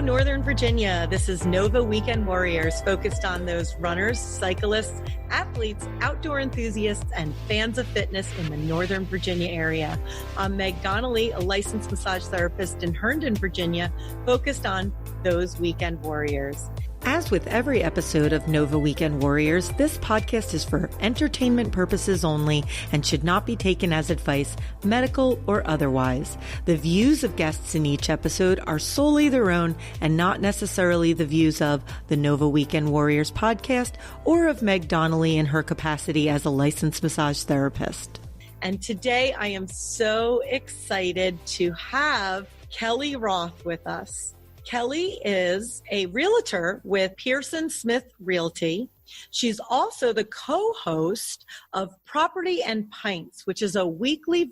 Northern Virginia. This is Nova Weekend Warriors, focused on those runners, cyclists, athletes, outdoor enthusiasts, and fans of fitness in the Northern Virginia area. I'm Meg Donnelly, a licensed massage therapist in Herndon, Virginia, focused on those weekend warriors. As with every episode of Nova Weekend Warriors, this podcast is for entertainment purposes only and should not be taken as advice, medical or otherwise. The views of guests in each episode are solely their own and not necessarily the views of the Nova Weekend Warriors podcast or of Meg Donnelly in her capacity as a licensed massage therapist. And today I am so excited to have Kelly Roth with us. Kelly is a realtor with Pearson Smith Realty. She's also the co-host of Property and Pints, which is a weekly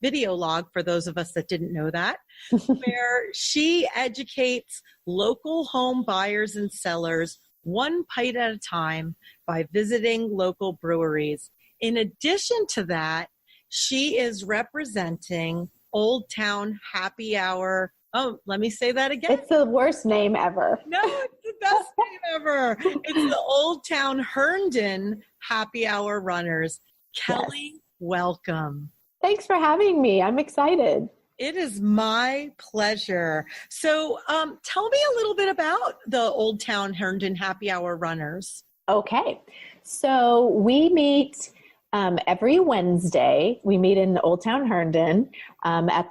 video log for those of us that didn't know that, where she educates local home buyers and sellers one pint at a time by visiting local breweries. In addition to that, she is representing Old Town Happy Hour. Oh, let me say that again. It's the worst name ever. No, it's the best name ever. It's the Old Town Herndon Happy Hour Runners. Kelly, yes. Welcome. Thanks for having me. I'm excited. It is my pleasure. So tell me a little bit about the Old Town Herndon Happy Hour Runners. Okay. So we meet every Wednesday. We meet in Old Town Herndon at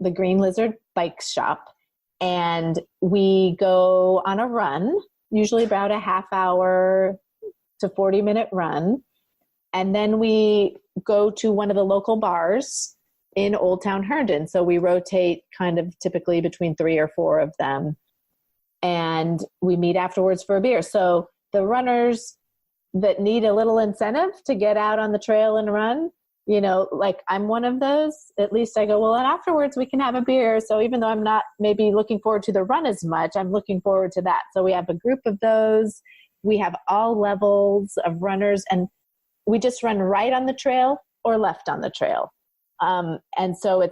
the Green Lizard Bike Shop, and we go on a run, usually about a half hour to 40-minute run, and then we go to one of the local bars in Old Town Herndon. So we rotate kind of typically between 3 or 4 of them, and we meet afterwards for a beer. So the runners that need a little incentive to get out on the trail and run, you know, like I'm one of those, at least I go, well, and afterwards we can have a beer. So even though I'm not maybe looking forward to the run as much, I'm looking forward to that. So we have a group of those. We have all levels of runners, and we just run right on the trail or left on the trail. And so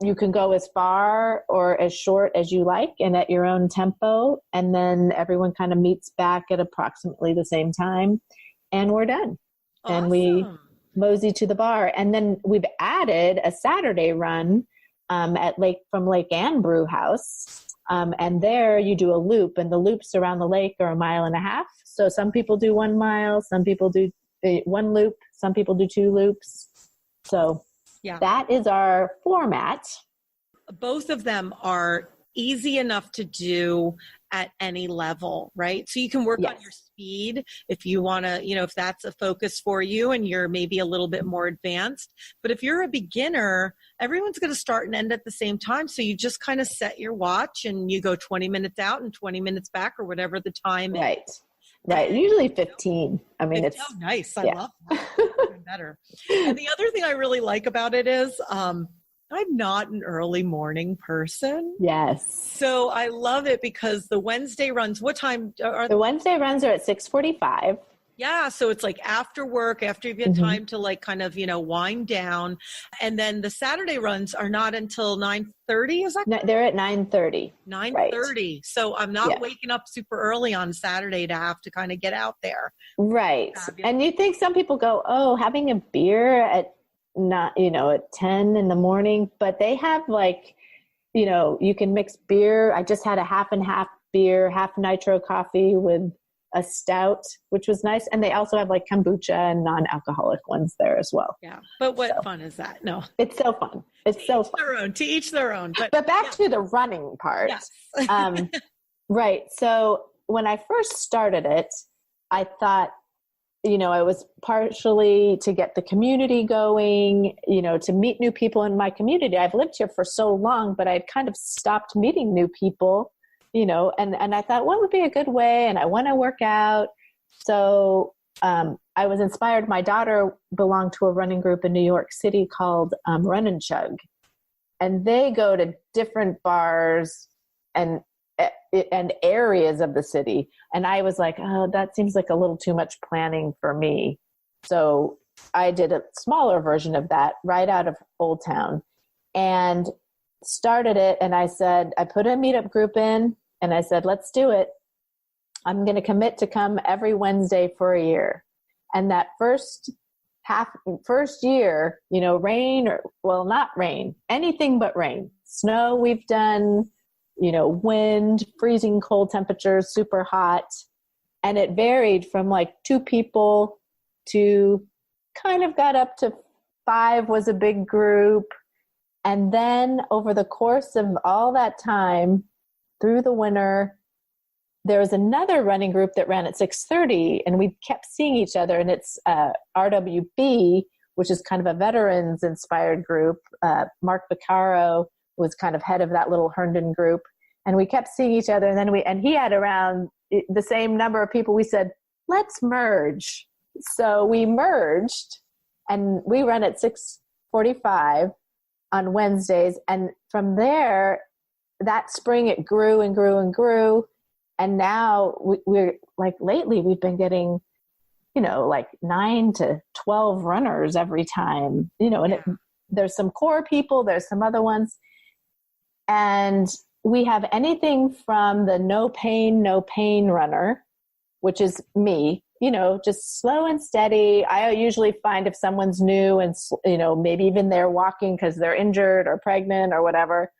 you can go as far or as short as you like and at your own tempo. And then everyone kind of meets back at approximately the same time and we're done. Awesome. And we mosey to the bar. And then we've added a Saturday run from Lake Anne Brew House. And there you do a loop, and the loops around the lake are 1.5 miles. So some people do 1 mile, some people do 1 loop, some people do 2 loops. So that is our format. Both of them are easy enough to do at any level, right? So you can work on your speed if you want to, if that's a focus for you and you're maybe a little bit more advanced. But if you're a beginner, everyone's going to start and end at the same time. So you just kind of set your watch and you go 20 minutes out and 20 minutes back or whatever the time is. Right. Usually 15. I mean, it's nice. I love that. Even better. And the other thing I really like about it is, I'm not an early morning person. Yes. So I love it because the Wednesday runs, what time are the Wednesday runs are at 6:45. Yeah. So it's like after work, after you've had time to like kind of, wind down. And then the Saturday runs are not until 9:30. Is that correct? They're at 9:30. 9:30. Right. So I'm not waking up super early on Saturday to have to kind of get out there. Right. And you think some people go, oh, having a beer at 10 in the morning, but they have you can mix beer. I just had a half and half beer, half nitro coffee with a stout, which was nice. And they also have kombucha and non-alcoholic ones there as well. Yeah. But what fun is that? No, it's so fun. It's so fun. To each their own. But back to the running part. Yes. Right. So when I first started it, I thought, it was partially to get the community going, to meet new people in my community. I've lived here for so long, but I'd kind of stopped meeting new people, and I thought, what would be a good way? And I want to work out. So I was inspired. My daughter belonged to a running group in New York City called Run and Chug. And they go to different bars and areas of the city. And I was like, oh, that seems like a little too much planning for me. So I did a smaller version of that right out of Old Town. And started it, and I said, I put a meetup group in, and I said, let's do it. I'm going to commit to come every Wednesday for a year. And that first year, rain not rain, anything but rain, snow we've done, wind, freezing cold temperatures, super hot. And it varied from like 2 people to kind of got up to 5 was a big group. And then over the course of all that time through the winter, there was another running group that ran at 6:30, and we kept seeing each other. And it's RWB, which is kind of a veterans inspired group. Mark Vaccaro was kind of head of that little Herndon group. And we kept seeing each other. And then and he had around the same number of people. We said, let's merge. So we merged, and we run at 6:45 on Wednesdays. And from there, that spring, it grew and grew and grew. And now we're like, lately we've been getting, like 9 to 12 runners every time, there's some core people, there's some other ones. And we have anything from the no pain runner, which is me, just slow and steady. I usually find if someone's new and, maybe even they're walking because they're injured or pregnant or whatever,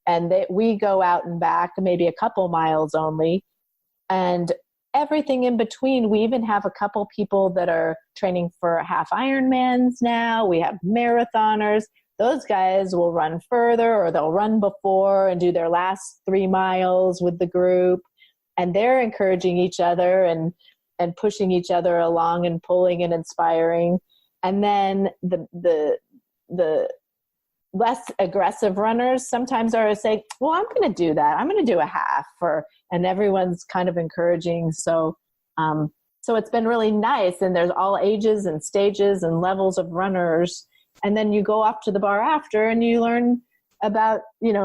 and we go out and back maybe a couple miles only, and everything in between. We even have a couple people that are training for half Ironmans now. We have marathoners. Those guys will run further, or they'll run before and do their last 3 miles with the group. And they're encouraging each other and pushing each other along and pulling and inspiring. And then the less aggressive runners sometimes are saying, well, I'm going to do that. I'm going to do a half, and everyone's kind of encouraging. So it's been really nice. And there's all ages and stages and levels of runners. And then you go off to the bar after and you learn about,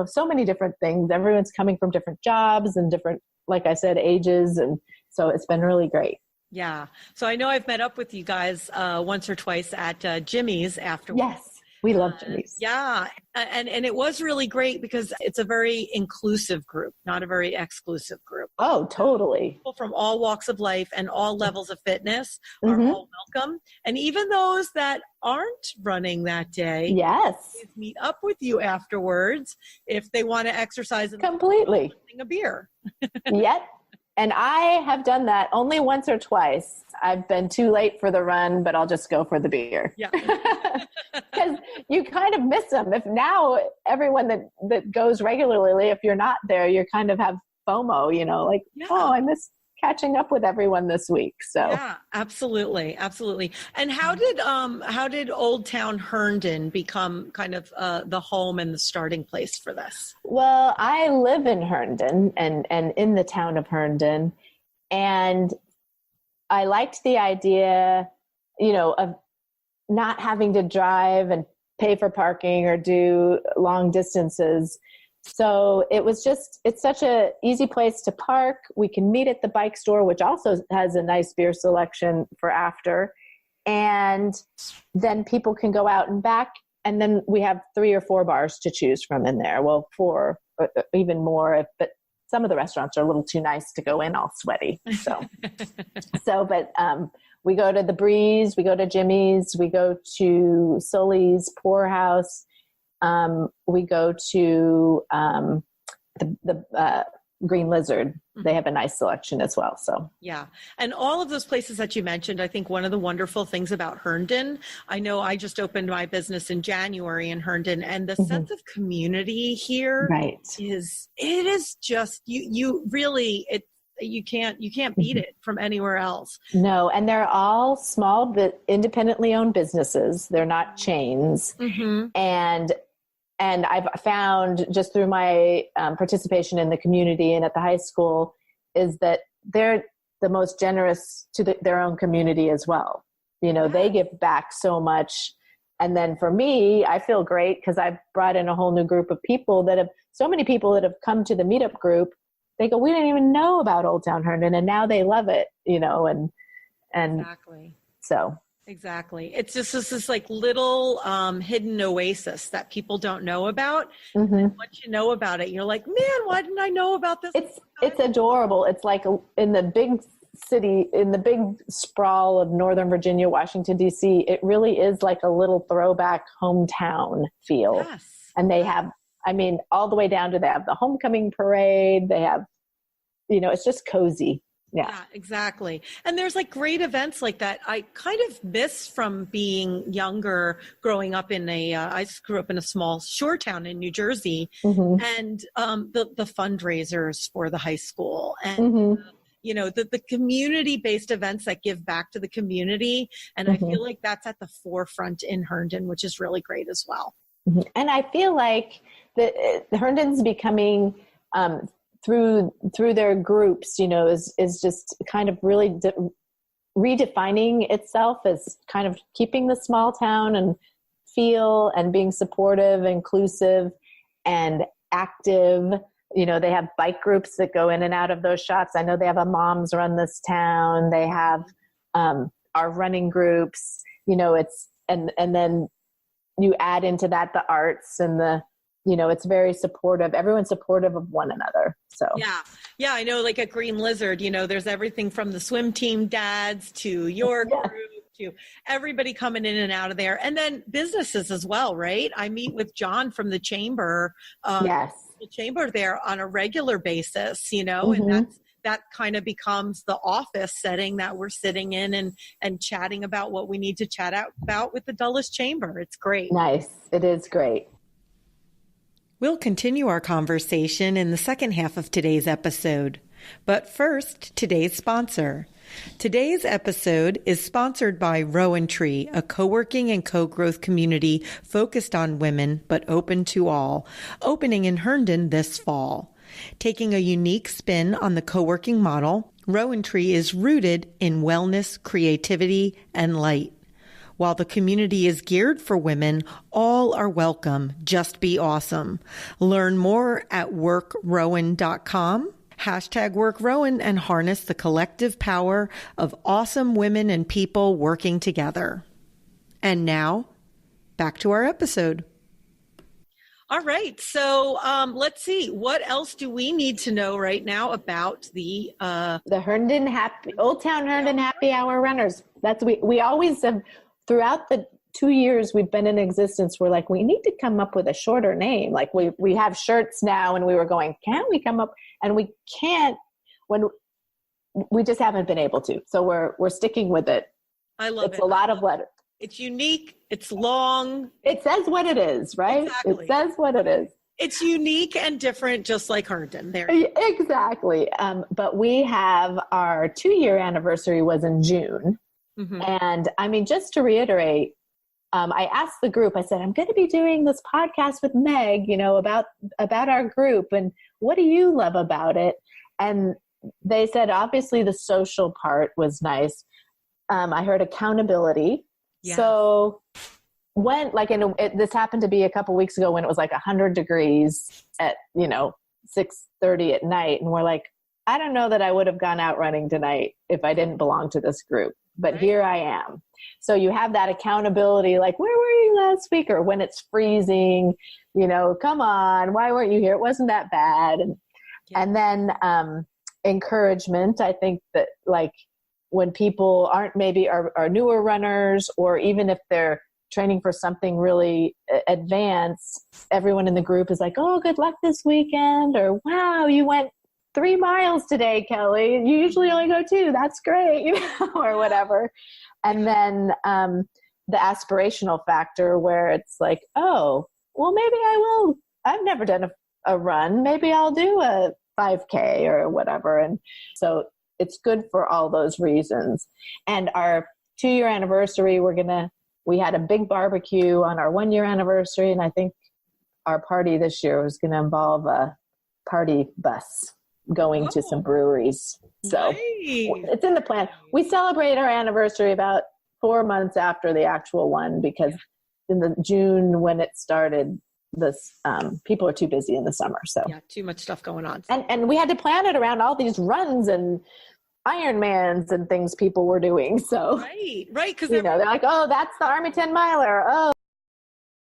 so many different things. Everyone's coming from different jobs and different, like I said, ages. And so it's been really great. Yeah. So I know I've met up with you guys once or twice at Jimmy's afterwards. Yes. We love Jimmy's. Yeah. And it was really great because it's a very inclusive group, not a very exclusive group. Oh, totally. People from all walks of life and all levels of fitness are all welcome. And even those that aren't running that day, yes, meet up with you afterwards if they want to exercise and completely a beer. Yep. And I have done that only once or twice. I've been too late for the run, but I'll just go for the beer. Yeah. Because you kind of miss them. If now everyone that goes regularly, if you're not there, you kind of have FOMO, oh, I miss catching up with everyone this week. So yeah, absolutely. Absolutely. And how did Old Town Herndon become kind of the home and the starting place for this? Well, I live in Herndon and in the town of Herndon, and I liked the idea, of not having to drive and pay for parking or do long distances. So it's such a easy place to park. We can meet at the bike store, which also has a nice beer selection for after. And then people can go out and back. And then we have 3 or 4 bars to choose from in there. Well, 4, even more, but some of the restaurants are a little too nice to go in all sweaty. But we go to the Breeze, we go to Jimmy's, we go to Sully's Poorhouse. We go to the Green Lizard. They have a nice selection as well. So yeah. And all of those places that you mentioned, I think one of the wonderful things about Herndon, I know I just opened my business in January in Herndon, and the sense of community here is just, you really, you can't beat it from anywhere else. No. And they're all small, but independently owned businesses. They're not chains. And I've found just through my participation in the community and at the high school is that they're the most generous to their own community as well. They give back so much. And then for me, I feel great because I've brought in a whole new group of people so many people that have come to the meetup group. They go, we didn't even know about Old Town Herndon, and now they love it, and exactly. So Exactly. It's just this like little hidden oasis that people don't know about. Mm-hmm. And once you know about it, you're like, man, why didn't I know about this? It's adorable. It's like in the big city, in the big sprawl of Northern Virginia, Washington, D.C., it really is like a little throwback hometown feel. Yes. And they have, I mean, all the way down to they have the homecoming parade. They have, it's just cozy. Yeah, exactly. And there's like great events like that. I kind of miss from being younger, growing up I grew up in a small shore town in New Jersey, mm-hmm. and the fundraisers for the high school and, mm-hmm. The community-based events that give back to the community. And mm-hmm. I feel like that's at the forefront in Herndon, which is really great as well. Mm-hmm. And I feel like the Herndon's becoming, through their groups, is just kind of really redefining itself as kind of keeping the small town and feel and being supportive, inclusive, and active. They have bike groups that go in and out of those shops. I know they have a Moms Run This Town. They have our running groups. It's and then you add into that the arts and the. It's very supportive. Everyone's supportive of one another. So yeah, I know. Like at Green Lizard, there's everything from the swim team dads to your group to everybody coming in and out of there, and then businesses as well, right? I meet with John from the chamber. Yes, the chamber there on a regular basis, mm-hmm. and that kind of becomes the office setting that we're sitting in and chatting about what we need to chat about with the Dulles Chamber. It's great. Nice. It is great. We'll continue our conversation in the second half of today's episode. But first, today's sponsor. Today's episode is sponsored by Rowan Tree, a co-working and co-growth community focused on women but open to all, opening in Herndon this fall. Taking a unique spin on the co-working model, Rowan Tree is rooted in wellness, creativity, and light. While the community is geared for women, all are welcome. Just be awesome. Learn more at workrowan.com. #WorkRowan and harness the collective power of awesome women and people working together. And now, back to our episode. All right. So let's see. What else do we need to know right now about the Herndon Old Town Herndon Happy Hour Runners? That's we always have. Throughout the 2 years we've been in existence, we're like, we need to come up with a shorter name. Like we have shirts now, and we were going, can we come up? And we can't when we just haven't been able to. So we're sticking with it. I love it. It's a lot of letters. It's unique. It's long. It says what it is, right? Exactly. It says what it is. It's unique and different, just like Herndon. There. Exactly. But we have our 2-year anniversary was in June. Mm-hmm. And I mean, just to reiterate, I asked the group, I said, I'm going to be doing this podcast with Meg, about our group. And what do you love about it? And they said, obviously the social part was nice. I heard accountability. Yes. So when this happened to be a couple weeks ago when it was like 100 degrees at, 6:30 at night. And we're like, I don't know that I would have gone out running tonight if I didn't belong to this group. But right. Here I am. So you have that accountability, like, where were you last week? Or when it's freezing, come on, why weren't you here? It wasn't that bad. And then encouragement. I think that like when people aren't maybe are newer runners, or even if they're training for something really advanced, everyone in the group is like, oh, good luck this weekend. Or, wow, you went 3 miles today, Kelly. You usually only go 2. That's great, or whatever. And then the aspirational factor where it's like, oh, well, maybe I will. I've never done a run. Maybe I'll do a 5K or whatever. And so it's good for all those reasons. And our 2-year anniversary, we had a big barbecue on our 1-year anniversary. And I think our party this year was going to involve a party bus going to some breweries. So nice. It's in the plan. We celebrate our anniversary about 4 months after the actual one, because in the June when it started, this people are too busy in the summer. So yeah, too much stuff going on. And we had to plan it around all these runs and Ironmans and things people were doing. So, right. Because they're like, oh, that's the Army 10 miler. Oh,